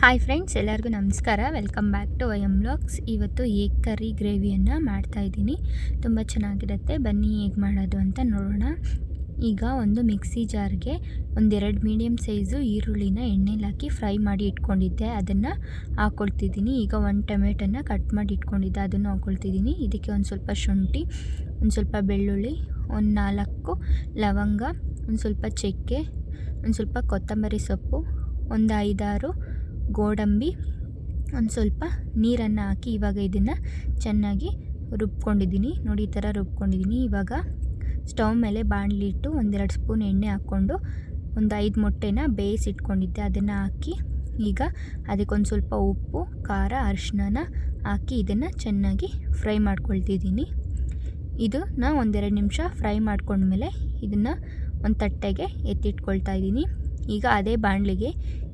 Hi friends, ಎಲ್ಲರಿಗೂ ನಮಸ್ಕಾರ. Welcome back to YM vlogs. ಇವತ್ತು ಎಗ್ ಕರಿ ಗ್ರೇವಿಯನ್ನು ಮಾಡ್ತಾಯಿದ್ದೀನಿ. ತುಂಬ ಚೆನ್ನಾಗಿರುತ್ತೆ. ಬನ್ನಿ ಹೇಗೆ ಮಾಡೋದು ಅಂತ ನೋಡೋಣ. ಈಗ ಒಂದು ಮಿಕ್ಸಿ ಜಾರ್ಗೆ ಒಂದೆರಡು ಮೀಡಿಯಮ್ ಸೈಜು ಈರುಳ್ಳಿನ ಎಣ್ಣೆಲಿ ಹಾಕಿ ಫ್ರೈ ಮಾಡಿ ಇಟ್ಕೊಂಡಿದ್ದೆ, ಅದನ್ನು ಹಾಕ್ಕೊಳ್ತಿದ್ದೀನಿ. ಈಗ ಒಂದು ಟೊಮೆಟೊನ ಕಟ್ ಮಾಡಿ ಇಟ್ಕೊಂಡಿದ್ದೆ, ಅದನ್ನು ಹಾಕ್ಕೊಳ್ತಿದ್ದೀನಿ. ಇದಕ್ಕೆ ಒಂದು ಸ್ವಲ್ಪ ಶುಂಠಿ, ಒಂದು ಸ್ವಲ್ಪ ಬೆಳ್ಳುಳ್ಳಿ, ಒಂದು 4 ಲವಂಗ, ಒಂದು ಸ್ವಲ್ಪ ಚಕ್ಕೆ, ಒಂದು ಸ್ವಲ್ಪ ಕೊತ್ತಂಬರಿ ಸೊಪ್ಪು, ಒಂದು 5-6 ಗೋಡಂಬಿ, ಒಂದು ಸ್ವಲ್ಪ ನೀರನ್ನು ಹಾಕಿ ಇವಾಗ ಇದನ್ನು ಚೆನ್ನಾಗಿ ರುಬ್ಕೊಂಡಿದ್ದೀನಿ. ನೋಡಿ, ಈ ಥರ ರುಬ್ಕೊಂಡಿದ್ದೀನಿ. ಇವಾಗ ಸ್ಟವ್ ಮೇಲೆ ಬಾಣಲಿ ಇಟ್ಟು 1-2 ಸ್ಪೂನ್ ಎಣ್ಣೆ ಹಾಕ್ಕೊಂಡು ಒಂದು 5 ಮೊಟ್ಟೆನ ಬೇಯಿಸಿಟ್ಕೊಂಡಿದ್ದೆ, ಅದನ್ನು ಹಾಕಿ ಈಗ ಅದಕ್ಕೊಂದು ಸ್ವಲ್ಪ ಉಪ್ಪು, ಖಾರ, ಅರಿಶಿನ ಹಾಕಿ ಇದನ್ನು ಚೆನ್ನಾಗಿ ಫ್ರೈ ಮಾಡ್ಕೊಳ್ತಿದ್ದೀನಿ. ಇದನ್ನು 1-2 ನಿಮಿಷ ಫ್ರೈ ಮಾಡ್ಕೊಂಡ್ಮೇಲೆ ಇದನ್ನು ಒಂದು ತಟ್ಟೆಗೆ ಎತ್ತಿಟ್ಕೊಳ್ತಾ ಇದ್ದೀನಿ. ಈಗ ಅದೇ ಬಾಣಲಿಗೆ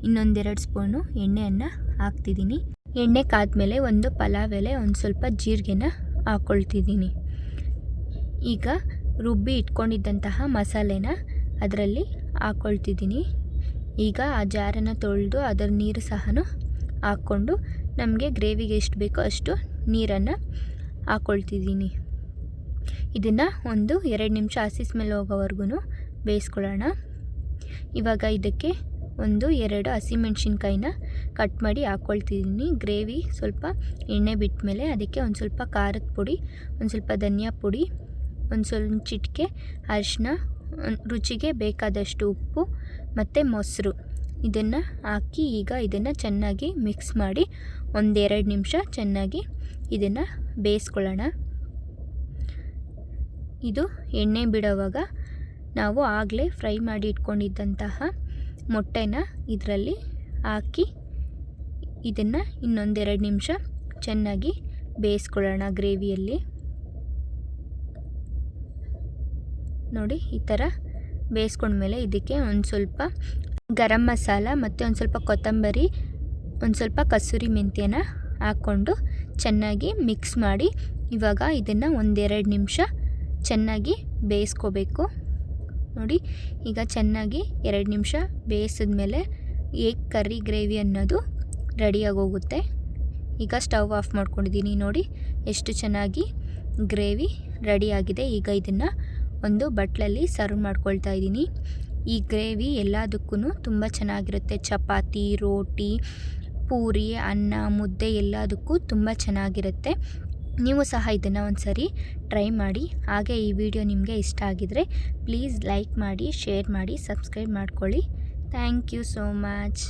ಇನ್ನೊಂದೆರಡು ಸ್ಪೂನು ಎಣ್ಣೆಯನ್ನು ಹಾಕ್ತಿದ್ದೀನಿ. ಎಣ್ಣೆ ಕಾದ್ಮೇಲೆ ಒಂದು ಪಲಾವ್ ಎಲೆ, ಒಂದು ಸ್ವಲ್ಪ ಜೀರಿಗೆನ ಹಾಕ್ಕೊಳ್ತಿದ್ದೀನಿ. ಈಗ ರುಬ್ಬಿ ಇಟ್ಕೊಂಡಿದ್ದಂತಹ ಮಸಾಲೆನ ಅದರಲ್ಲಿ ಹಾಕ್ಕೊಳ್ತಿದ್ದೀನಿ. ಈಗ ಆ ಜಾರನ್ನು ತೊಳೆದು ಅದರ ನೀರು ಸಹ ಹಾಕ್ಕೊಂಡು ನಮಗೆ ಗ್ರೇವಿಗೆ ಎಷ್ಟು ಬೇಕೋ ಅಷ್ಟು ನೀರನ್ನು ಹಾಕ್ಕೊಳ್ತಿದ್ದೀನಿ. ಇದನ್ನು ಒಂದು 2 ನಿಮಿಷ ಹಸಿ ಸ್ಮೆಲ್ ಹೋಗೋವರೆಗೂ ಬೇಯಿಸ್ಕೊಳ್ಳೋಣ. ಇವಾಗ ಇದಕ್ಕೆ 1-2 ಹಸಿಮೆಣ್ಸಿನ್ಕಾಯಿನ ಕಟ್ ಮಾಡಿ ಹಾಕ್ಕೊಳ್ತಿದ್ದೀನಿ. ಗ್ರೇವಿ ಸ್ವಲ್ಪ ಎಣ್ಣೆ ಬಿಟ್ಟ ಮೇಲೆ ಅದಕ್ಕೆ ಒಂದು ಸ್ವಲ್ಪ ಖಾರದ ಪುಡಿ, ಒಂದು ಸ್ವಲ್ಪ ಧನಿಯಾ ಪುಡಿ, ಒಂದು ಸ್ವಲ್ಪ ಚಿಟಿಕೆ ಅರಿಶಿನ, ರುಚಿಗೆ ಬೇಕಾದಷ್ಟು ಉಪ್ಪು ಮತ್ತು ಮೊಸರು ಇದನ್ನು ಹಾಕಿ ಈಗ ಇದನ್ನು ಚೆನ್ನಾಗಿ ಮಿಕ್ಸ್ ಮಾಡಿ 1-2 ನಿಮಿಷ ಚೆನ್ನಾಗಿ ಇದನ್ನು ಬೇಯಿಸ್ಕೊಳ್ಳೋಣ. ಇದು ಎಣ್ಣೆ ಬಿಡೋವಾಗ ನಾವು ಆಗಲೇ ಫ್ರೈ ಮಾಡಿ ಇಟ್ಕೊಂಡಿದ್ದಂತಹ ಮೊಟ್ಟೆನ ಇದರಲ್ಲಿ ಹಾಕಿ ಇದನ್ನು ಇನ್ನೊಂದೆರಡು ನಿಮಿಷ ಚೆನ್ನಾಗಿ ಬೇಯಿಸ್ಕೊಳ್ಳೋಣ ಗ್ರೇವಿಯಲ್ಲಿ. ನೋಡಿ, ಈ ಥರ ಬೇಯಿಸ್ಕೊಂಡ್ಮೇಲೆ ಇದಕ್ಕೆ ಒಂದು ಸ್ವಲ್ಪ ಗರಂ ಮಸಾಲ ಮತ್ತು ಒಂದು ಸ್ವಲ್ಪ ಕೊತ್ತಂಬರಿ, ಒಂದು ಸ್ವಲ್ಪ ಕಸೂರಿ ಮೆಂತ್ಯನ ಹಾಕ್ಕೊಂಡು ಚೆನ್ನಾಗಿ ಮಿಕ್ಸ್ ಮಾಡಿ ಇವಾಗ ಇದನ್ನು 1-2 ನಿಮಿಷ ಚೆನ್ನಾಗಿ ಬೇಯಿಸ್ಕೋಬೇಕು. ನೋಡಿ, ಈಗ ಚೆನ್ನಾಗಿ 2 ನಿಮಿಷ ಬೇಯಿಸಿದ್ಮೇಲೆ ಎಗ್ ಕರಿ ಗ್ರೇವಿ ಅನ್ನೋದು ರೆಡಿಯಾಗೋಗುತ್ತೆ. ಈಗ ಸ್ಟವ್ ಆಫ್ ಮಾಡ್ಕೊಂಡಿದ್ದೀನಿ. ನೋಡಿ ಎಷ್ಟು ಚೆನ್ನಾಗಿ ಗ್ರೇವಿ ರೆಡಿಯಾಗಿದೆ. ಈಗ ಇದನ್ನು ಒಂದು ಬಟ್ಲಲ್ಲಿ ಸರ್ವ್ ಮಾಡ್ಕೊಳ್ತಾ ಇದ್ದೀನಿ. ಈ ಗ್ರೇವಿ ಎಲ್ಲದಕ್ಕೂ ತುಂಬ ಚೆನ್ನಾಗಿರುತ್ತೆ. ಚಪಾತಿ, ರೋಟಿ, ಪೂರಿ, ಅನ್ನ, ಮುದ್ದೆ ಎಲ್ಲದಕ್ಕೂ ತುಂಬ ಚೆನ್ನಾಗಿರುತ್ತೆ. ನೀವು ಸಹ ಇದನ್ನು ಒಂದು ಸರಿ ಟ್ರೈ ಮಾಡಿ. ಹಾಗೆ ಈ ವಿಡಿಯೋ ನಿಮಗೆ ಇಷ್ಟ ಆಗಿದರೆ ಪ್ಲೀಸ್ ಲೈಕ್ ಮಾಡಿ, ಶೇರ್ ಮಾಡಿ, ಸಬ್ಸ್ಕ್ರೈಬ್ ಮಾಡ್ಕೊಳ್ಳಿ. Thank you so much.